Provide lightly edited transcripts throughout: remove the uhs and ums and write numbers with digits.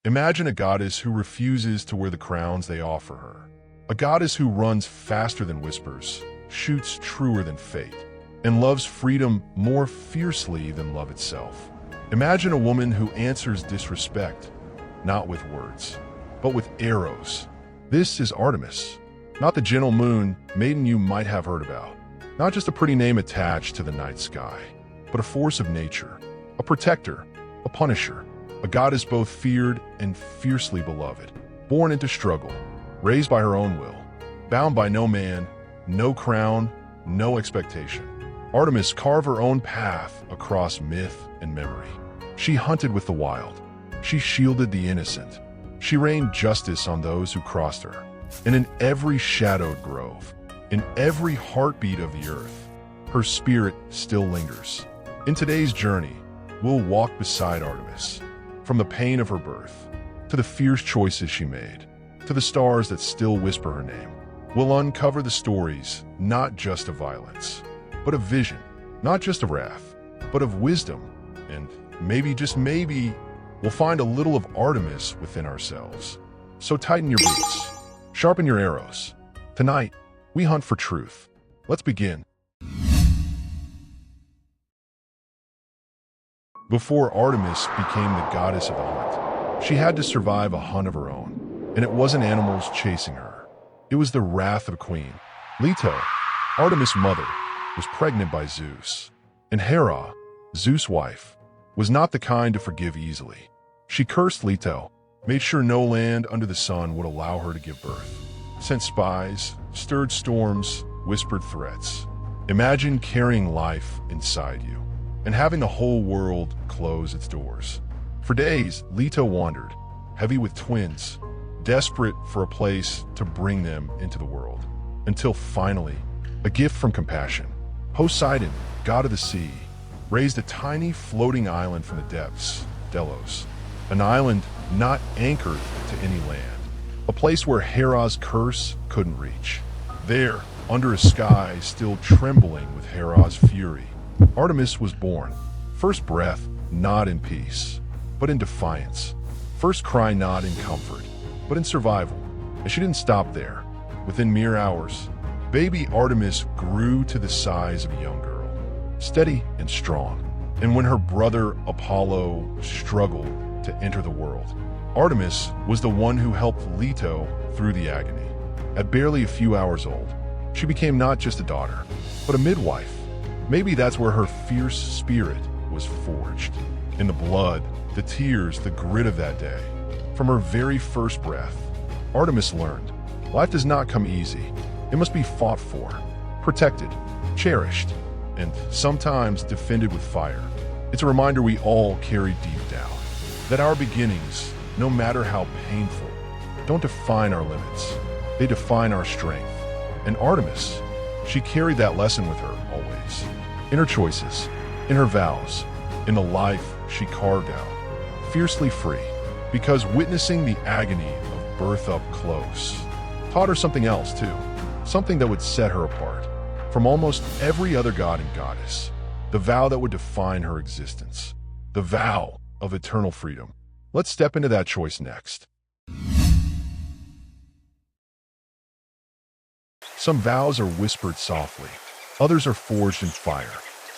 Imagine a goddess who refuses to wear the crowns they offer her. A goddess who runs faster than whispers, shoots truer than fate, and loves freedom more fiercely than love itself. Imagine a woman who answers disrespect, not with words, but with arrows. This is Artemis, not the gentle moon maiden you might have heard about. Not just a pretty name attached to the night sky, but a force of nature, a protector, a punisher, a goddess both feared and fiercely beloved, born into struggle, raised by her own will, bound by no man, no crown, no expectation. Artemis carved her own path across myth and memory. She hunted with the wild. She shielded the innocent. She rained justice on those who crossed her. And in every shadowed grove, in every heartbeat of the earth, her spirit still lingers. In today's journey, we'll walk beside Artemis, from the pain of her birth, to the fierce choices she made, to the stars that still whisper her name. We'll uncover the stories, not just of violence, but of vision, not just of wrath, but of wisdom, and maybe, just maybe, we'll find a little of Artemis within ourselves. So tighten your boots, sharpen your arrows. Tonight, we hunt for truth. Let's begin. Before Artemis became the goddess of the hunt, she had to survive a hunt of her own, and it wasn't animals chasing her. It was the wrath of a queen. Leto, Artemis' mother, was pregnant by Zeus, and Hera, Zeus' wife, was not the kind to forgive easily. She cursed Leto, made sure no land under the sun would allow her to give birth, sent spies, stirred storms, whispered threats. Imagine carrying life inside you, and having the whole world close its doors. For days, Leto wandered, heavy with twins, desperate for a place to bring them into the world, until finally, a gift from compassion. Poseidon, god of the sea, raised a tiny floating island from the depths, Delos, an island not anchored to any land, a place where Hera's curse couldn't reach. There, under a sky still trembling with Hera's fury, Artemis was born. First breath, not in peace, but in defiance. First cry, not in comfort, but in survival. And she didn't stop there. Within mere hours, baby Artemis grew to the size of a young girl, steady and strong. And when her brother Apollo struggled to enter the world, Artemis was the one who helped Leto through the agony. At barely a few hours old, she became not just a daughter, but a midwife. Maybe that's where her fierce spirit was forged. In the blood, the tears, the grit of that day. From her very first breath, Artemis learned, life does not come easy. It must be fought for, protected, cherished, and sometimes defended with fire. It's a reminder we all carry deep down, that our beginnings, no matter how painful, don't define our limits. They define our strength. And Artemis, she carried that lesson with her always. In her choices, in her vows, in the life she carved out. Fiercely free, because witnessing the agony of birth up close taught her something else too. Something that would set her apart from almost every other god and goddess. The vow that would define her existence. The vow of eternal freedom. Let's step into that choice next. Some vows are whispered softly. Others are forged in fire.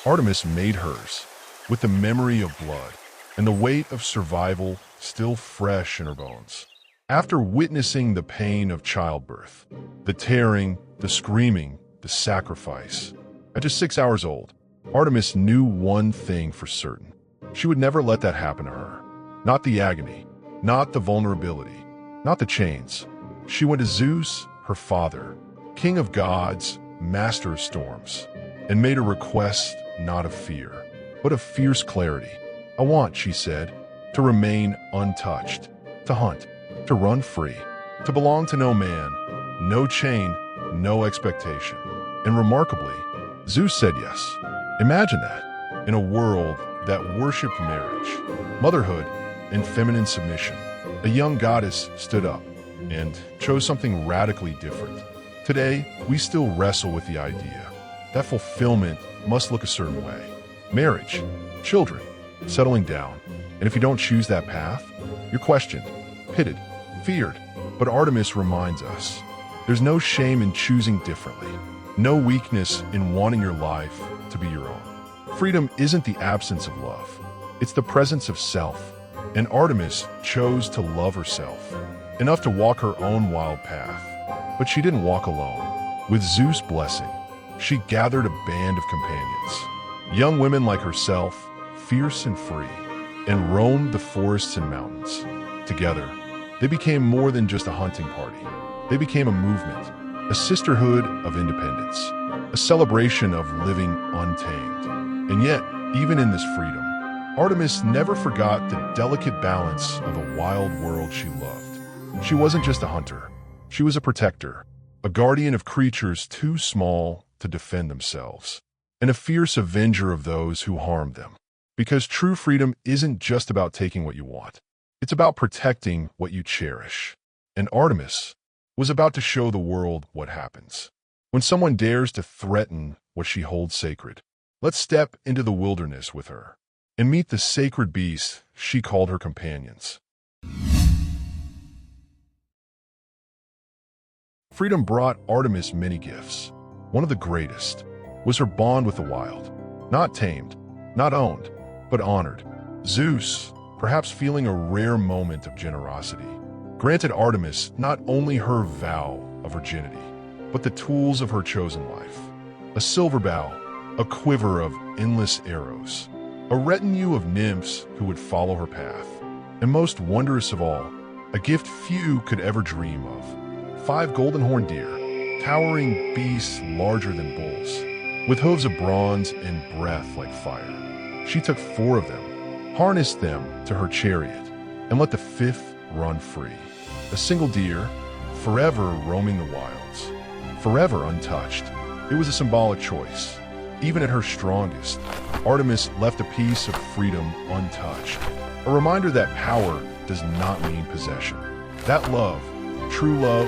Artemis made hers, with the memory of blood and the weight of survival still fresh in her bones. After witnessing the pain of childbirth, the tearing, the screaming, the sacrifice, at just 6 hours old, Artemis knew one thing for certain. She would never let that happen to her. Not the agony, not the vulnerability, not the chains. She went to Zeus, her father, king of gods, master of storms, and made a request not of fear, but of fierce clarity. I want, she said, to remain untouched, to hunt, to run free, to belong to no man, no chain, no expectation. And remarkably, Zeus said yes. Imagine that, in a world that worshipped marriage, motherhood, and feminine submission. A young goddess stood up and chose something radically different. Today, we still wrestle with the idea that fulfillment must look a certain way. Marriage, children, settling down. And if you don't choose that path, you're questioned, pitted, feared. But Artemis reminds us, there's no shame in choosing differently, no weakness in wanting your life to be your own. Freedom isn't the absence of love, it's the presence of self. And Artemis chose to love herself, enough to walk her own wild path. But she didn't walk alone. With Zeus' blessing, she gathered a band of companions, young women like herself, fierce and free, and roamed the forests and mountains. Together, they became more than just a hunting party. They became a movement, a sisterhood of independence, a celebration of living untamed. And yet, even in this freedom, Artemis never forgot the delicate balance of the wild world she loved. She wasn't just a hunter. She was a protector, a guardian of creatures too small to defend themselves, and a fierce avenger of those who harmed them. Because true freedom isn't just about taking what you want. It's about protecting what you cherish. And Artemis was about to show the world what happens when someone dares to threaten what she holds sacred. Let's step into the wilderness with her and meet the sacred beasts she called her companions. Freedom brought Artemis many gifts. One of the greatest was her bond with the wild. Not tamed, not owned, but honored. Zeus, perhaps feeling a rare moment of generosity, granted Artemis not only her vow of virginity, but the tools of her chosen life. A silver bow, a quiver of endless arrows, a retinue of nymphs who would follow her path, and most wondrous of all, a gift few could ever dream of: 5 golden horned deer, towering beasts larger than bulls, with hooves of bronze and breath like fire. She took 4 of them, harnessed them to her chariot, and let the 5th run free. A single deer, forever roaming the wilds, forever untouched. It was a symbolic choice. Even at her strongest, Artemis left a piece of freedom untouched. A reminder that power does not mean possession. That love, true love,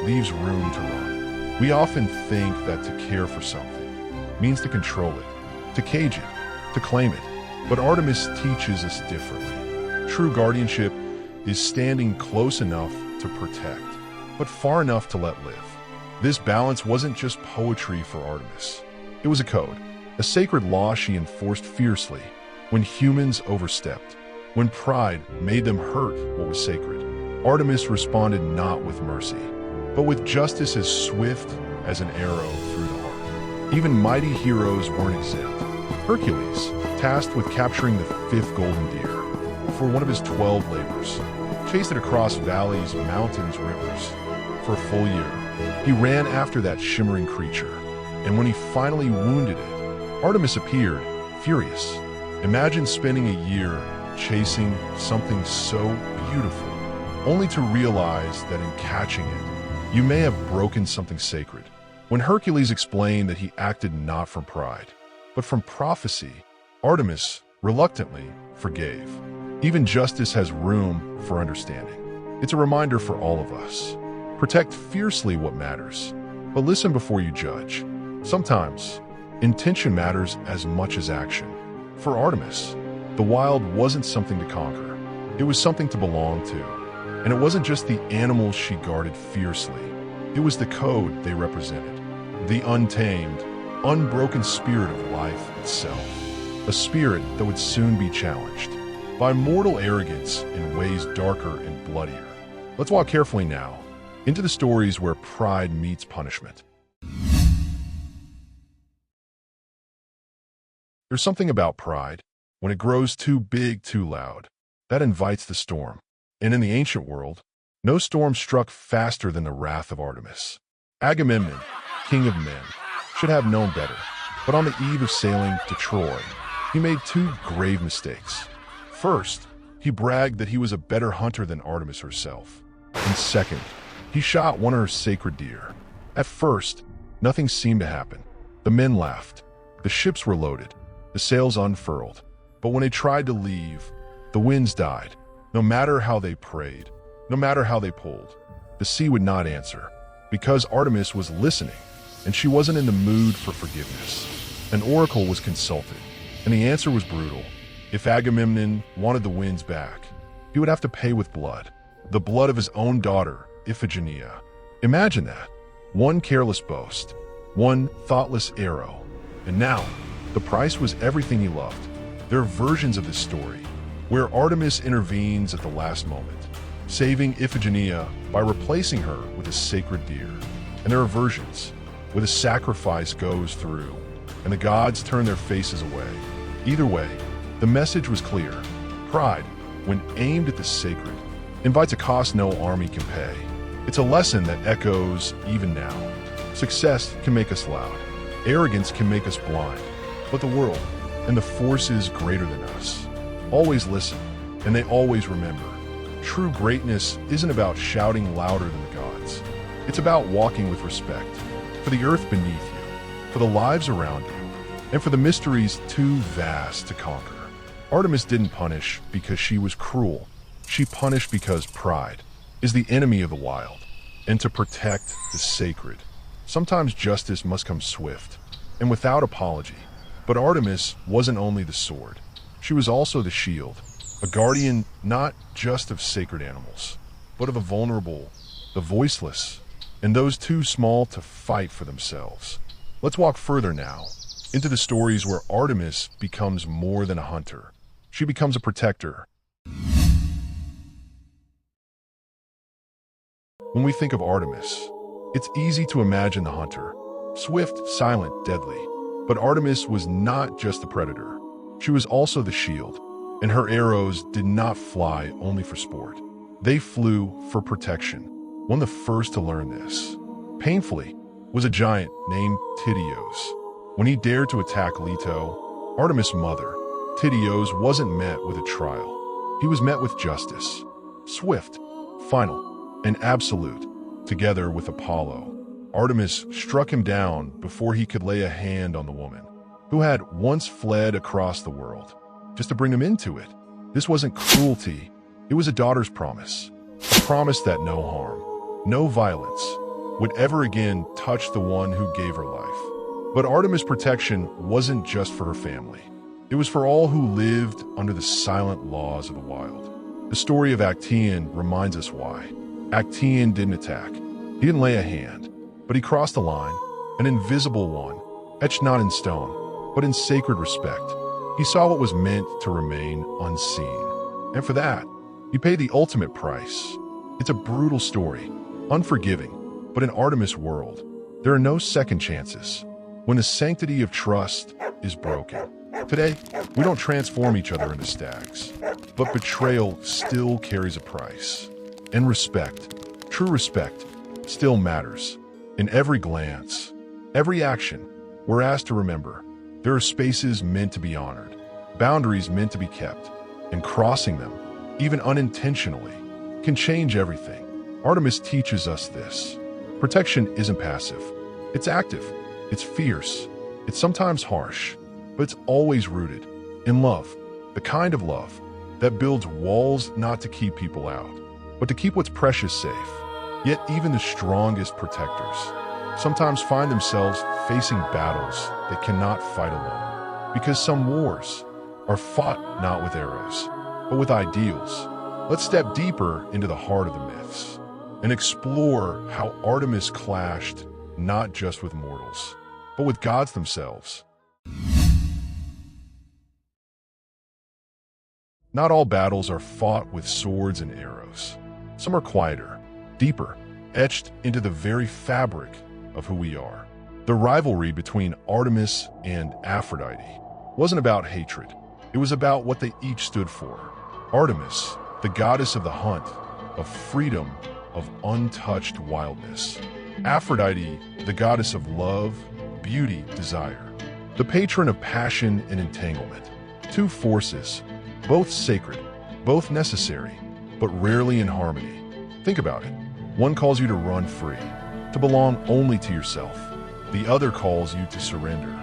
leaves room to run. We often think that to care for something means to control it, to cage it, to claim it. But Artemis teaches us differently. True guardianship is standing close enough to protect, but far enough to let live. This balance wasn't just poetry for Artemis. It was a code, a sacred law she enforced fiercely when humans overstepped, when pride made them hurt what was sacred. Artemis responded not with mercy, but with justice as swift as an arrow through the heart. Even mighty heroes weren't exempt. Hercules, tasked with capturing the 5th golden deer for one of his 12 labors, chased it across valleys, mountains, rivers. For a full year, he ran after that shimmering creature. And when he finally wounded it, Artemis appeared, furious. Imagine spending a year chasing something so beautiful, only to realize that in catching it, you may have broken something sacred. When Hercules explained that he acted not from pride, but from prophecy, Artemis reluctantly forgave. Even justice has room for understanding. It's a reminder for all of us. Protect fiercely what matters, but listen before you judge. Sometimes, intention matters as much as action. For Artemis, the wild wasn't something to conquer. It was something to belong to. And it wasn't just the animals she guarded fiercely. It was the code they represented. The untamed, unbroken spirit of life itself. A spirit that would soon be challenged by mortal arrogance in ways darker and bloodier. Let's walk carefully now into the stories where pride meets punishment. There's something about pride, when it grows too big, too loud, that invites the storm. And in the ancient world, no storm struck faster than the wrath of Artemis. Agamemnon, king of men, should have known better. But on the eve of sailing to Troy, he made 2 grave mistakes. First, he bragged that he was a better hunter than Artemis herself. And second, he shot one of her sacred deer. At first, nothing seemed to happen. The men laughed. The ships were loaded. The sails unfurled. But when they tried to leave, the winds died. No matter how they prayed, no matter how they pulled, the sea would not answer, because Artemis was listening, and she wasn't in the mood for forgiveness. An oracle was consulted, and the answer was brutal. If Agamemnon wanted the winds back, he would have to pay with blood. the blood of his own daughter, Iphigenia. Imagine that. One careless boast, one thoughtless arrow, and now the price was everything he loved. There are versions of this story where Artemis intervenes at the last moment, saving Iphigenia by replacing her with a sacred deer. And there are versions where the sacrifice goes through and the gods turn their faces away. Either way, the message was clear. Pride, when aimed at the sacred, invites a cost no army can pay. It's a lesson that echoes even now. Success can make us loud. Arrogance can make us blind. But the world and the forces greater than us always listen, and they always remember. True greatness isn't about shouting louder than the gods. It's about walking with respect for the earth beneath you, for the lives around you, and for the mysteries too vast to conquer. Artemis didn't punish because she was cruel. She punished because pride is the enemy of the wild, and to protect the sacred, sometimes justice must come swift and without apology. But Artemis wasn't only the sword. She was also the shield, a guardian not just of sacred animals, but of the vulnerable, the voiceless, and those too small to fight for themselves. Let's walk further now, into the stories where Artemis becomes more than a hunter. She becomes a protector. When we think of Artemis, it's easy to imagine the hunter, swift, silent, deadly. But Artemis was not just the predator. She was also the shield, and her arrows did not fly only for sport. They flew for protection. One of the first to learn this, painfully, was a giant named Tydeus. When he dared to attack Leto, Artemis' mother, Tydeus wasn't met with a trial. He was met with justice, swift, final, and absolute, together with Apollo. Artemis struck him down before he could lay a hand on the woman, who had once fled across the world, just to bring him into it. This wasn't cruelty, it was a daughter's promise. A promise that no harm, no violence, would ever again touch the one who gave her life. But Artemis' protection wasn't just for her family. It was for all who lived under the silent laws of the wild. The story of Actaeon reminds us why. Actaeon didn't attack. He didn't lay a hand. But he crossed a line, an invisible one, etched not in stone, but in sacred respect. He saw what was meant to remain unseen. And for that, he paid the ultimate price. It's a brutal story, unforgiving, but in Artemis' world, there are no second chances. When the sanctity of trust is broken. Today, we don't transform each other into stags, but betrayal still carries a price. And respect, true respect, still matters. In every glance, every action, we're asked to remember there are spaces meant to be honored, boundaries meant to be kept, and crossing them, even unintentionally, can change everything. Artemis teaches us this. Protection isn't passive. It's active. It's fierce. It's sometimes harsh, but it's always rooted in love, the kind of love that builds walls not to keep people out, but to keep what's precious safe. Yet even the strongest protectors sometimes find themselves facing battles they cannot fight alone, because some wars are fought not with arrows, but with ideals. Let's step deeper into the heart of the myths and explore how Artemis clashed not just with mortals, but with gods themselves. Not all battles are fought with swords and arrows. Some are quieter, deeper, etched into the very fabric of who we are. The rivalry between Artemis and Aphrodite wasn't about hatred. It was about what they each stood for. Artemis, the goddess of the hunt, of freedom, of untouched wildness. Aphrodite, the goddess of love, beauty, desire. The patron of passion and entanglement. Two forces, both sacred, both necessary, but rarely in harmony. Think about it. One calls you to run free, to belong only to yourself. The other calls you to surrender,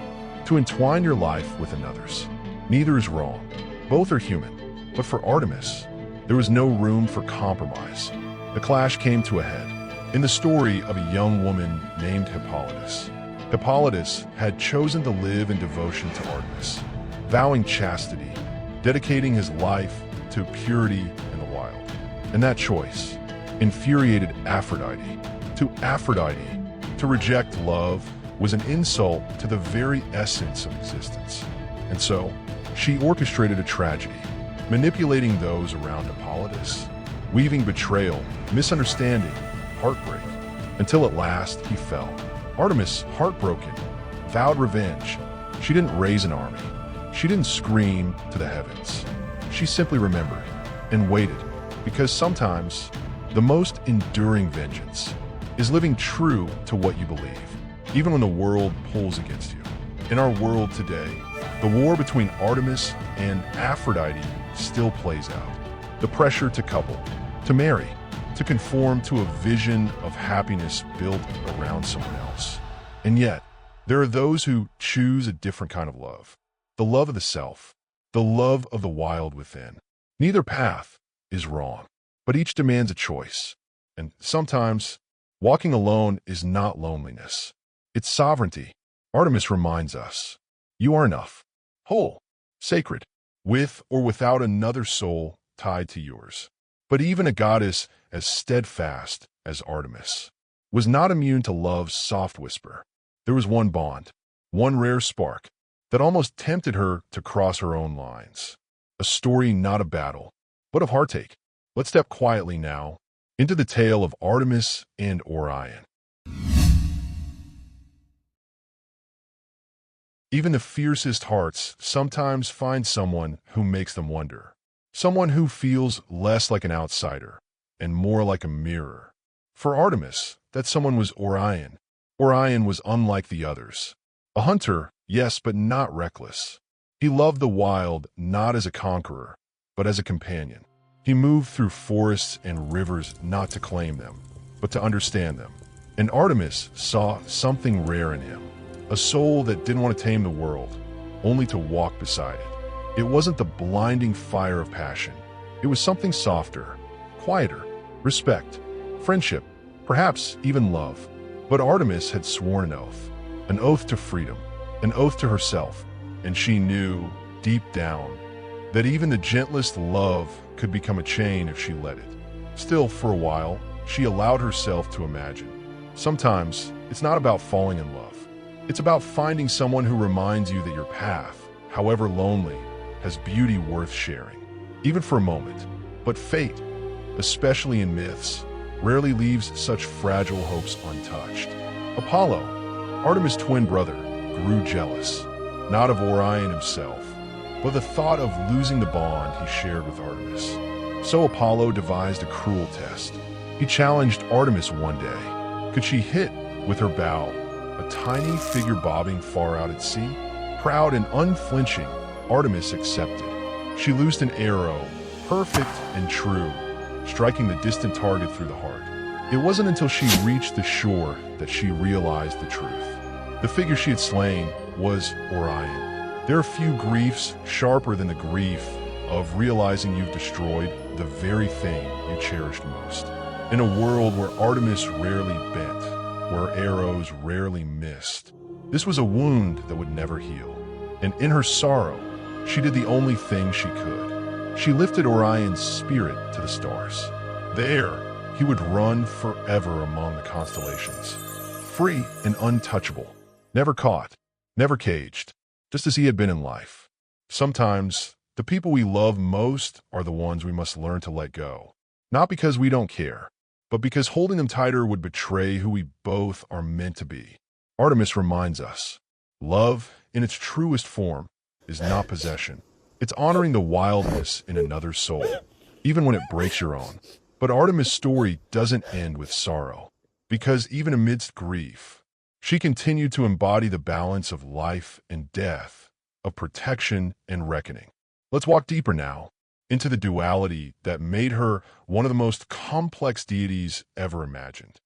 to entwine your life with another's. Neither is wrong. Both are human. But for Artemis, there was no room for compromise. The clash came to a head in the story of a young woman named Hippolytus. Hippolytus had chosen to live in devotion to Artemis, vowing chastity, dedicating his life to purity in the wild. And that choice infuriated Aphrodite. To Aphrodite, to reject love was an insult to the very essence of existence. And so, she orchestrated a tragedy, manipulating those around Hippolytus, weaving betrayal, misunderstanding, heartbreak, until at last he fell. Artemis, heartbroken, vowed revenge. She didn't raise an army. She didn't scream to the heavens. She simply remembered and waited, because sometimes the most enduring vengeance is living true to what you believe, even when the world pulls against you. In our world today, the war between Artemis and Aphrodite still plays out. The pressure to couple, to marry, to conform to a vision of happiness built around someone else. And yet, there are those who choose a different kind of love. The love of the self, the love of the wild within. Neither path is wrong, but each demands a choice. And sometimes, walking alone is not loneliness. It's sovereignty. Artemis reminds us, you are enough, whole, sacred, with or without another soul tied to yours. But even a goddess as steadfast as Artemis was not immune to love's soft whisper. There was one bond, one rare spark, that almost tempted her to cross her own lines. A story not of battle, but of heartache. Let's step quietly now into the tale of Artemis and Orion. Even the fiercest hearts sometimes find someone who makes them wonder. Someone who feels less like an outsider and more like a mirror. For Artemis, that someone was Orion. Orion was unlike the others. A hunter, yes, but not reckless. He loved the wild not as a conqueror, but as a companion. He moved through forests and rivers not to claim them, but to understand them. And Artemis saw something rare in him, a soul that didn't want to tame the world, only to walk beside it. It wasn't the blinding fire of passion. It was something softer, quieter, respect, friendship, perhaps even love. But Artemis had sworn an oath to freedom, an oath to herself, and she knew, deep down, that even the gentlest love could become a chain if she let it. Still, for a while, she allowed herself to imagine. Sometimes, it's not about falling in love. It's about finding someone who reminds you that your path, however lonely, has beauty worth sharing, even for a moment. But fate, especially in myths, rarely leaves such fragile hopes untouched. Apollo, Artemis' twin brother, grew jealous, not of Orion himself, but the thought of losing the bond he shared with Artemis. So Apollo devised a cruel test. He challenged Artemis one day. Could she hit with her bow a tiny figure bobbing far out at sea? Proud and unflinching, Artemis accepted. She loosed an arrow, perfect and true, striking the distant target through the heart. It wasn't until she reached the shore that she realized the truth. The figure she had slain was Orion. There are few griefs sharper than the grief of realizing you've destroyed the very thing you cherished most. In a world where Artemis rarely bent, where arrows rarely missed, this was a wound that would never heal. And in her sorrow, she did the only thing she could. She lifted Orion's spirit to the stars. There, he would run forever among the constellations, free and untouchable, never caught, never caged, just as he had been in life. Sometimes, the people we love most are the ones we must learn to let go. Not because we don't care, but because holding them tighter would betray who we both are meant to be. Artemis reminds us, love, in its truest form, is not possession. It's honoring the wildness in another's soul, even when it breaks your own. But Artemis' story doesn't end with sorrow, because even amidst grief, she continued to embody the balance of life and death, of protection and reckoning. Let's walk deeper now into the duality that made her one of the most complex deities ever imagined.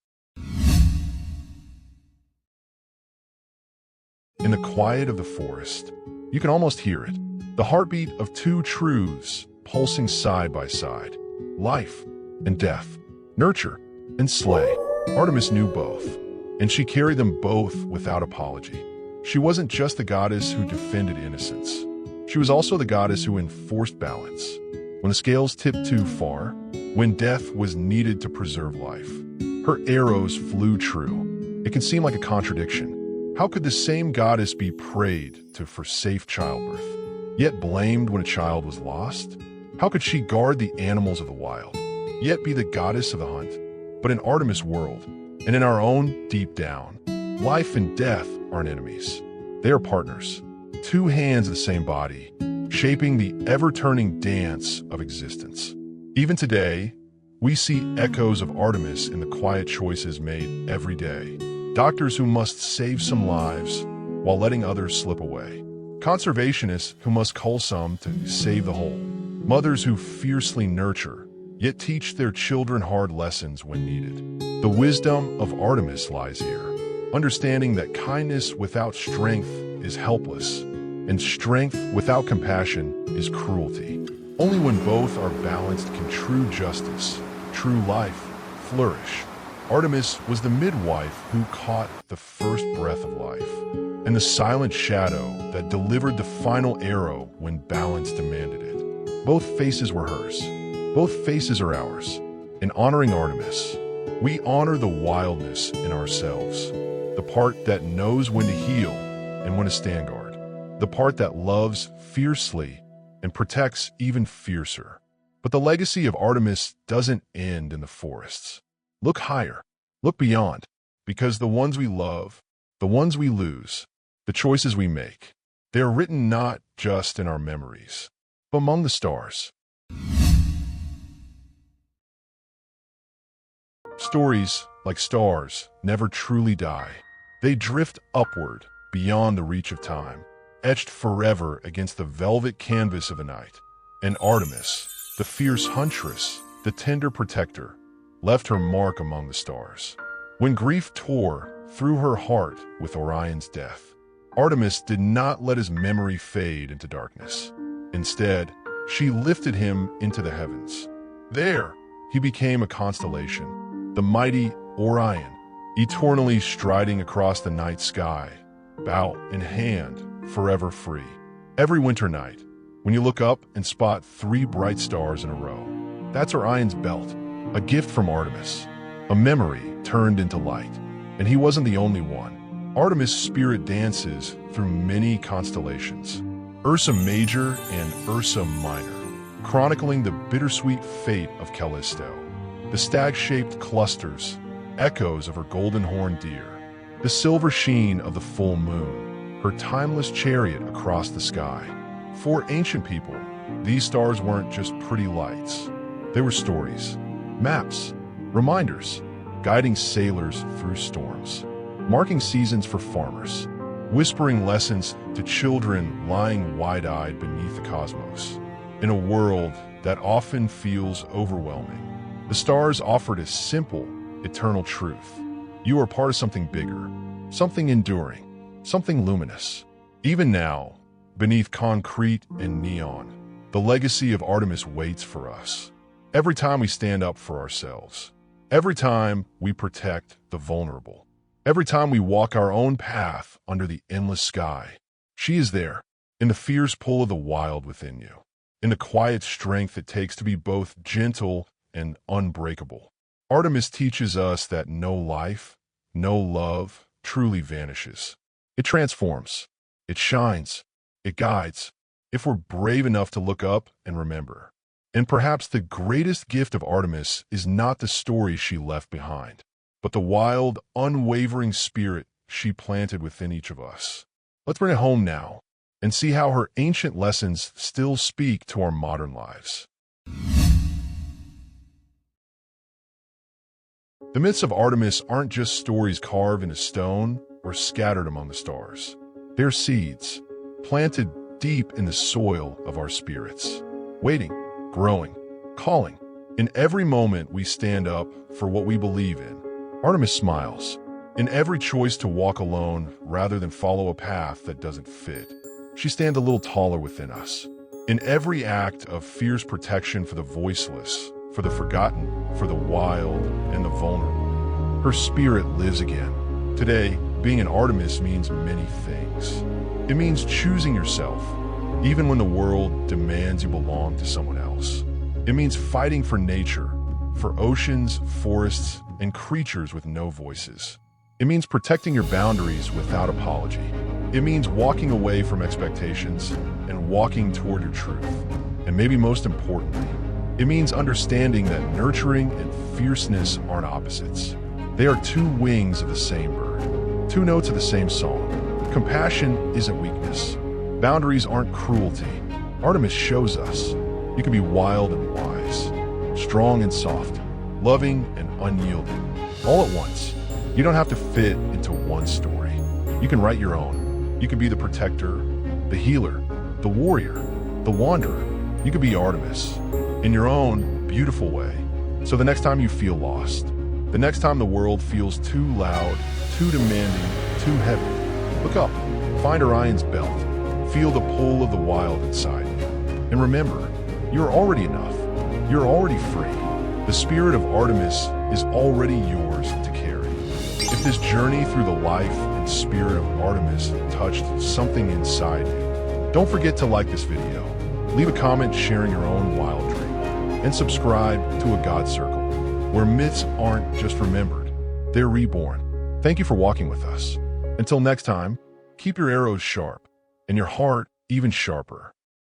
In the quiet of the forest, you can almost hear it, the heartbeat of two truths pulsing side by side, life and death, nurture and slay. Artemis knew both, and she carried them both without apology. She wasn't just the goddess who defended innocence. She was also the goddess who enforced balance. When the scales tipped too far, when death was needed to preserve life. Her arrows flew true. It can seem like a contradiction. How could the same goddess be prayed to for safe childbirth, yet blamed when a child was lost? How could she guard the animals of the wild, yet be the goddess of the hunt? But in Artemis' world, and in our own deep down, life and death aren't enemies. They are partners, two hands of the same body, shaping the ever-turning dance of existence. Even today, we see echoes of Artemis in the quiet choices made every day. Doctors who must save some lives while letting others slip away. Conservationists who must cull some to save the whole. Mothers who fiercely nurture, yet teach their children hard lessons when needed. The wisdom of Artemis lies here, understanding that kindness without strength is helpless, and strength without compassion is cruelty. Only when both are balanced can true justice, true life, flourish. Artemis was the midwife who caught the first breath of life, and the silent shadow that delivered the final arrow when balance demanded it. Both faces were hers. Both faces are ours. In honoring Artemis, we honor the wildness in ourselves, the part that knows when to heal and when to stand guard, the part that loves fiercely and protects even fiercer. But the legacy of Artemis doesn't end in the forests. Look higher, look beyond, because the ones we love, the ones we lose, the choices we make, they are written not just in our memories, but among the stars. Stories, like stars, never truly die. They drift upward beyond the reach of time, etched forever against the velvet canvas of the night. And Artemis, the fierce huntress, the tender protector, left her mark among the stars. When grief tore through her heart with Orion's death, Artemis did not let his memory fade into darkness. Instead, she lifted him into the heavens. There, he became a constellation, the mighty Orion, eternally striding across the night sky, bow in hand, forever free. Every winter night, when you look up and spot 3 bright stars in a row, that's Orion's belt, a gift from Artemis, a memory turned into light. And he wasn't the only one. Artemis' spirit dances through many constellations, Ursa Major and Ursa Minor, chronicling the bittersweet fate of Callisto. The stag-shaped clusters, echoes of her golden-horned deer, the silver sheen of the full moon, her timeless chariot across the sky. For ancient people, these stars weren't just pretty lights. They were stories, maps, reminders, guiding sailors through storms, marking seasons for farmers, whispering lessons to children lying wide-eyed beneath the cosmos. In a world that often feels overwhelming, the stars offered a simple, eternal truth. You are part of something bigger, something enduring, something luminous. Even now, beneath concrete and neon, the legacy of Artemis waits for us. Every time we stand up for ourselves, every time we protect the vulnerable, every time we walk our own path under the endless sky, she is there, in the fierce pull of the wild within you, in the quiet strength it takes to be both gentle and unbreakable. Artemis teaches us that no life, no love truly vanishes. It transforms, it shines, it guides, if we're brave enough to look up and remember. And perhaps the greatest gift of Artemis is not the story she left behind, but the wild, unwavering spirit she planted within each of us. Let's bring it home now and see how her ancient lessons still speak to our modern lives. The myths of Artemis aren't just stories carved into stone or scattered among the stars. They're seeds, planted deep in the soil of our spirits, waiting, growing, calling. In every moment we stand up for what we believe in, Artemis smiles. In every choice to walk alone rather than follow a path that doesn't fit, she stands a little taller within us. In every act of fierce protection for the voiceless, for the forgotten, for the wild and the vulnerable, her spirit lives again. Today, being an Artemis means many things. It means choosing yourself, even when the world demands you belong to someone else. It means fighting for nature for oceans, forests, and creatures with no voices. It means protecting your boundaries without apology. It means walking away from expectations and walking toward your truth. And maybe most importantly, it means understanding that nurturing and fierceness aren't opposites. They are two wings of the same bird, two notes of the same song. Compassion isn't weakness. Boundaries aren't cruelty. Artemis shows us you can be wild and wise, strong and soft, loving and unyielding, all at once. You don't have to fit into one story. You can write your own. You can be the protector, the healer, the warrior, the wanderer. You can be Artemis in your own beautiful way. So the next time you feel lost, the next time the world feels too loud, too demanding, too heavy, look up, find Orion's belt, feel the pull of the wild inside you. And remember, you're already enough. You're already free. The spirit of Artemis is already yours to carry. If this journey through the life and spirit of Artemis touched something inside you, don't forget to like this video, leave a comment sharing your own wild dream, and subscribe to A God Circle, where myths aren't just remembered, they're reborn. Thank you for walking with us. Until next time, keep your arrows sharp and your heart even sharper.